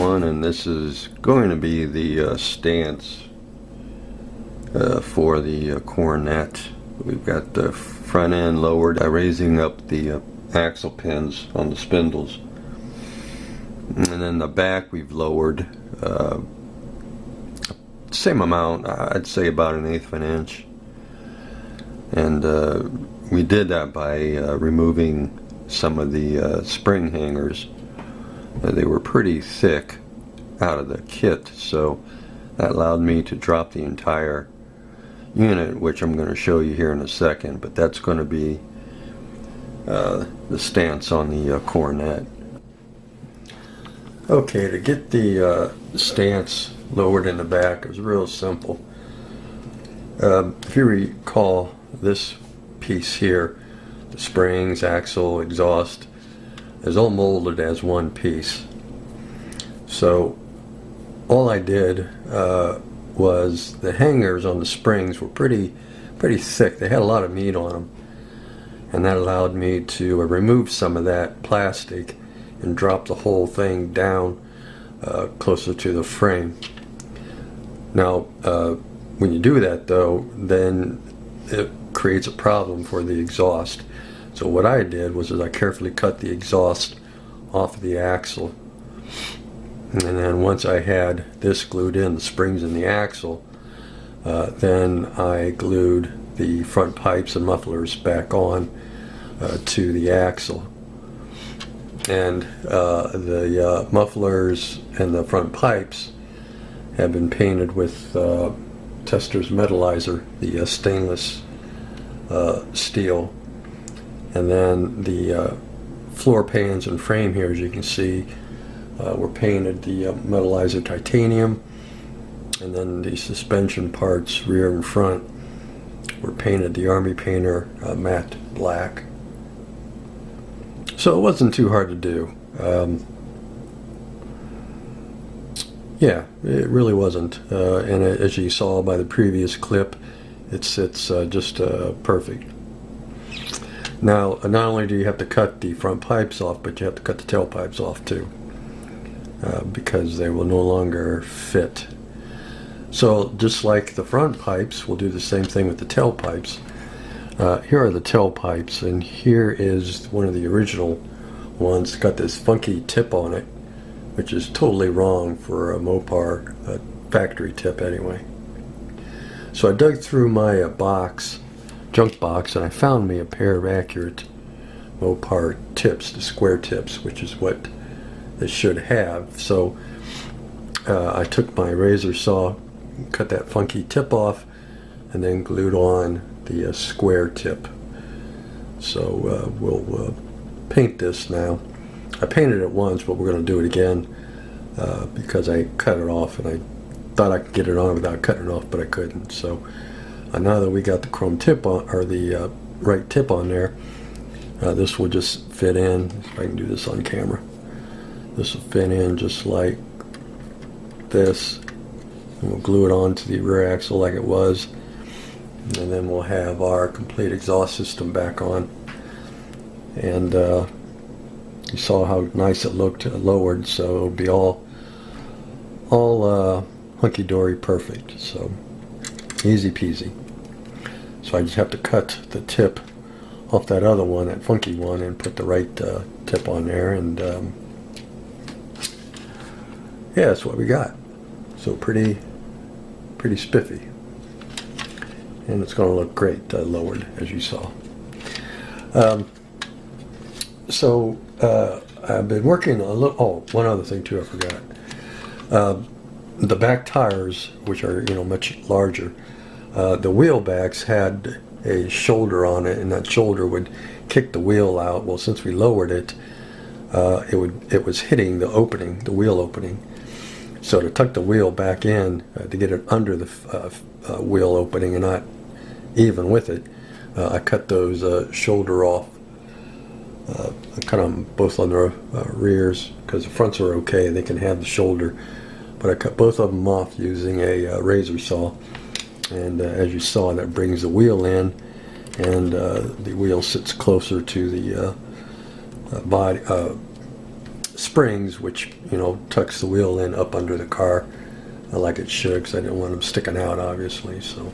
everyone, and this is going to be the stance for the Coronet. We've got the front end lowered by raising up the axle pins on the spindles, and then the back we've lowered same amount, I'd say about 1/8 of an inch, and we did that by removing some of the spring hangers. They were pretty thick out of the kit, so that allowed me to drop the entire unit, which I'm going to show you here in a second, but that's going to be the stance on the Coronet. Okay, to get the stance lowered in the back, it was real simple. If you recall this piece here, the springs, axle, exhaust, is all molded as one piece. So all I did was the hangers on the springs were pretty thick. They had a lot of meat on them, and that allowed me to remove some of that plastic and drop the whole thing down closer to the frame. Now when you do that though, then it creates a problem for the exhaust. So what I did was I carefully cut the exhaust off of the axle, and then once I had this glued in, the springs in the axle, then I glued the front pipes and mufflers back on to the axle. And the mufflers and the front pipes have been painted with Testor's Metallizer, the stainless steel. And then the floor pans and frame here, as you can see, were painted the Metallizer titanium, and then the suspension parts, rear and front, were painted the Army Painter matte black. So it wasn't too hard to do. Yeah, it really wasn't. And as you saw by the previous clip, it sits just perfect. Now, not only do you have to cut the front pipes off, but you have to cut the tailpipes off too, because they will no longer fit. So just like the front pipes, we'll do the same thing with the tailpipes. Here are the tailpipes, and here is one of the original ones. It's got this funky tip on it, which is totally wrong for a Mopar factory tip anyway. So I dug through my junk box, and I found me a pair of accurate Mopar tips, the square tips, which is what they should have. So I took my razor saw, cut that funky tip off, and then glued on the square tip. So we'll paint this now. I painted it once, but we're going to do it again because I cut it off, and I thought I could get it on without cutting it off, but I couldn't. So now that we got the chrome tip on, or the right tip on there, this will just fit in. If I can do this on camera, this will fit in just like this, and we'll glue it onto the rear axle like it was, and then we'll have our complete exhaust system back on. And you saw how nice it looked lowered, so it'll be all hunky-dory perfect. So easy peasy. So I just have to cut the tip off that other one, that funky one, and put the right tip on there, and yeah, that's what we got. So pretty spiffy, and it's going to look great lowered, as you saw. So I've been working a little. Oh, one other thing too, I forgot. The back tires, which are much larger, the wheel backs had a shoulder on it, and that shoulder would kick the wheel out. Well, since we lowered it, it was hitting the opening, the wheel opening. So to tuck the wheel back in, to get it under the wheel opening and not even with it, I cut those shoulder off. I cut them both on the rears, because the fronts are okay, they can have the shoulder, but I cut both of them off using a razor saw. And as you saw, that brings the wheel in, and the wheel sits closer to the body springs, which, you know, tucks the wheel in up under the car like it should, because I didn't want them sticking out, obviously. So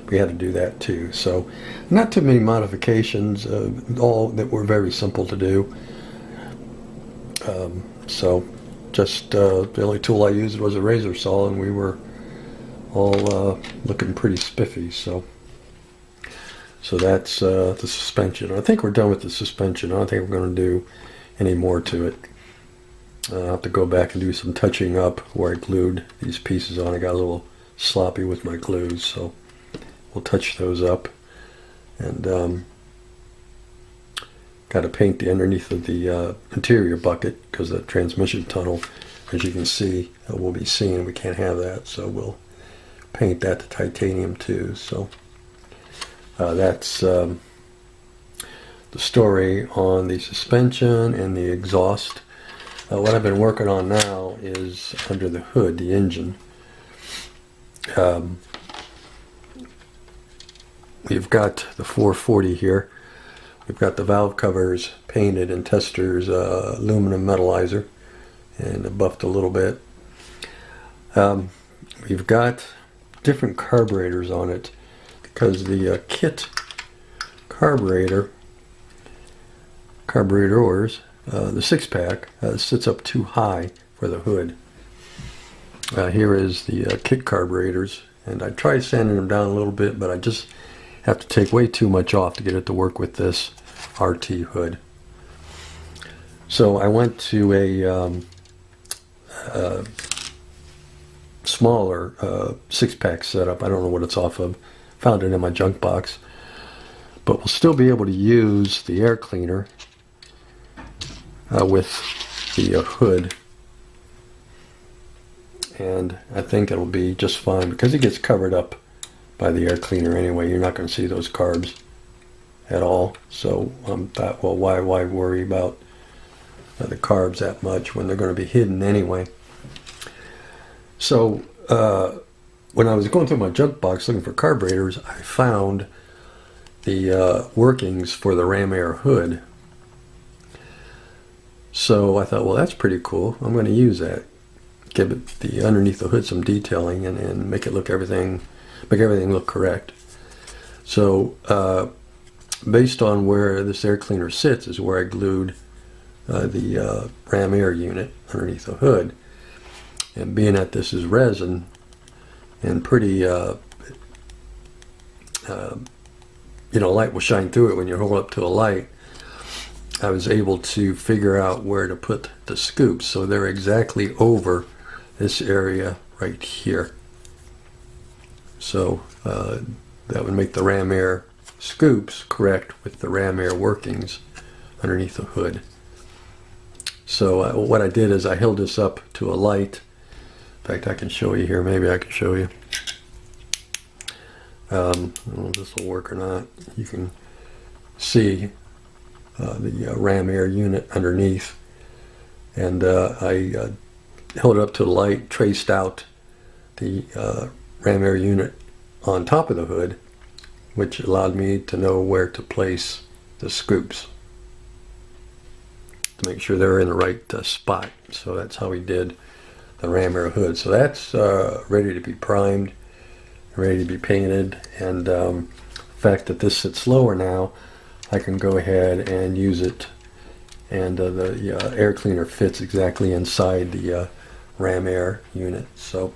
we had to do that too. So not too many modifications, all that were very simple to do. So just the only tool I used was a razor saw, and we were all looking pretty spiffy. So that's the suspension. I think we're done with the suspension. I don't think we're going to do any more to it. I'll have to go back and do some touching up where I glued these pieces on. I got a little sloppy with my glues, so we'll touch those up. And got to paint the underneath of the interior bucket, because the transmission tunnel, as you can see, we'll be seeing, we can't have that, so we'll paint that to titanium too. So that's the story on the suspension and the exhaust. What I've been working on now is under the hood, the engine. We've got the 440 here. We've got the valve covers painted in Tester's aluminum metallizer and buffed a little bit. We've got different carburetors on it because the kit carburetors, the 6-pack, sits up too high for the hood. Here is the kit carburetors, and I tried sanding them down a little bit, but I just have to take way too much off to get it to work with this RT hood. So I went to a smaller 6-pack setup. I don't know what it's off of. Found it in my junk box. But we'll still be able to use the air cleaner with the hood, and I think it'll be just fine because it gets covered up by the air cleaner anyway. You're not going to see those carbs at all, so I thought, well, why worry about the carbs that much when they're going to be hidden anyway. So when I was going through my junk box looking for carburetors, I found the workings for the ram air hood. So I thought, well, that's pretty cool. I'm going to use that. Give it the underneath the hood some detailing and make everything look correct. So based on where this air cleaner sits is where I glued the ram air unit underneath the hood. And being that this is resin and pretty, light will shine through it when you hold it up to a light, I was able to figure out where to put the scoops. So they're exactly over this area right here. So that would make the ram air scoops correct with the ram air workings underneath the hood. So what I did is I held this up to a light. In fact, I can show you here. Maybe I can show you. I don't know if this will work or not. You can see the ram air unit underneath, and I held it up to the light, traced out the ram air unit on top of the hood, which allowed me to know where to place the scoops to make sure they're in the right spot. So that's how we did the ram air hood. So that's ready to be primed, ready to be painted, and the fact that this sits lower now, I can go ahead and use it, and the air cleaner fits exactly inside the ram air unit. So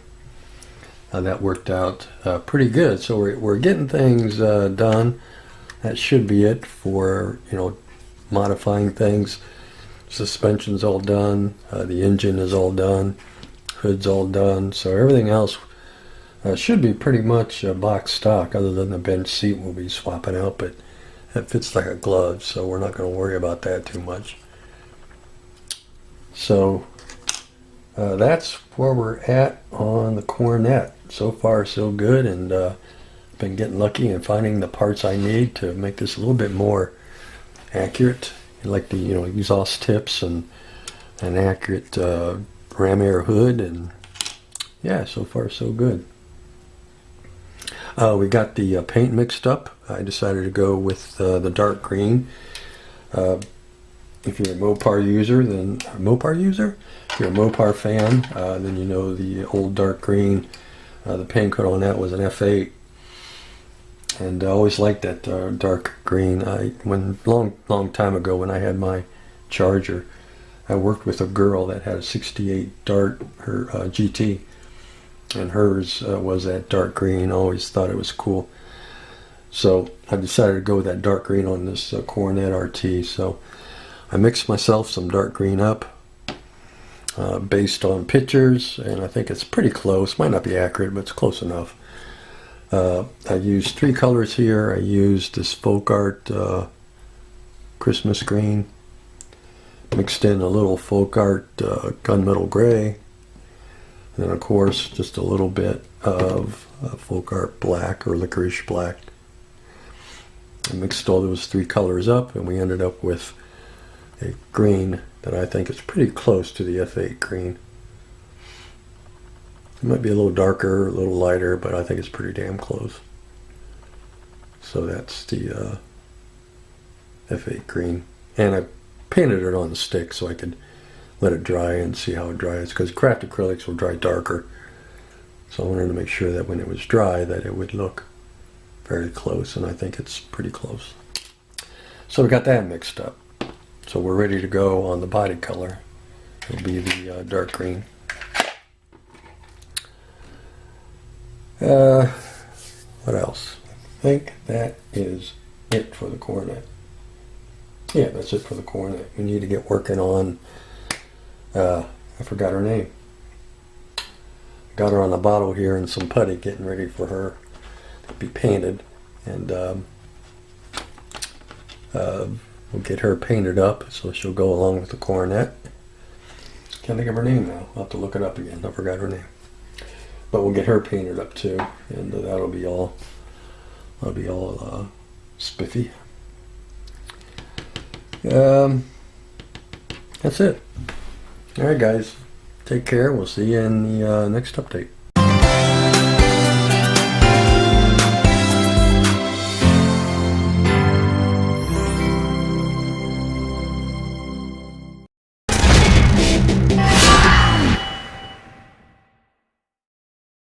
that worked out pretty good. So we're getting things done. That should be it for modifying things. Suspension's all done. The engine is all done. Hood's all done. So everything else should be pretty much box stock, other than the bench seat we'll be swapping out, but it fits like a glove, so we're not going to worry about that too much. So that's where we're at on the Coronet. So far, so good, and been getting lucky and finding the parts I need to make this a little bit more accurate, like the exhaust tips and an accurate ram air hood, and yeah, so far so good. We got the paint mixed up. I decided to go with the dark green. if you're a Mopar user, then if you're a Mopar fan, then you know the old dark green. The paint coat on that was an F8, and I always liked that dark green. Long time ago when I had my Charger, I worked with a girl that had a '68 Dart, her GT, and hers was that dark green. I always thought it was cool. So I decided to go with that dark green on this Coronet RT. So I mixed myself some dark green up based on pictures, and I think it's pretty close. Might not be accurate, but it's close enough. I used 3 colors here. I used this folk art Christmas green, mixed in a little folk art gunmetal gray, and then of course just a little bit of folk art black or licorice black. I mixed all those 3 colors up, and we ended up with a green that I think is pretty close to the F8 green. It might be a little darker, a little lighter, but I think it's pretty damn close. So that's the F8 green. And I painted it on the stick so I could let it dry and see how it dries, because craft acrylics will dry darker. So I wanted to make sure that when it was dry that it would look very close, and I think it's pretty close. So we got that mixed up. So we're ready to go on the body color. It'll be the dark green. What else? I think that is it for the Coronet. Yeah, that's it for the Coronet. We need to get working on, I forgot her name. Got her on the bottle here and some putty, getting ready for her to be painted. And we'll get her painted up so she'll go along with the Coronet. Can't think of her name now. I'll have to look it up again. I forgot her name. But we'll get her painted up too, and that'll be all spiffy. That's it. All right, guys. Take care. We'll see you in the next update.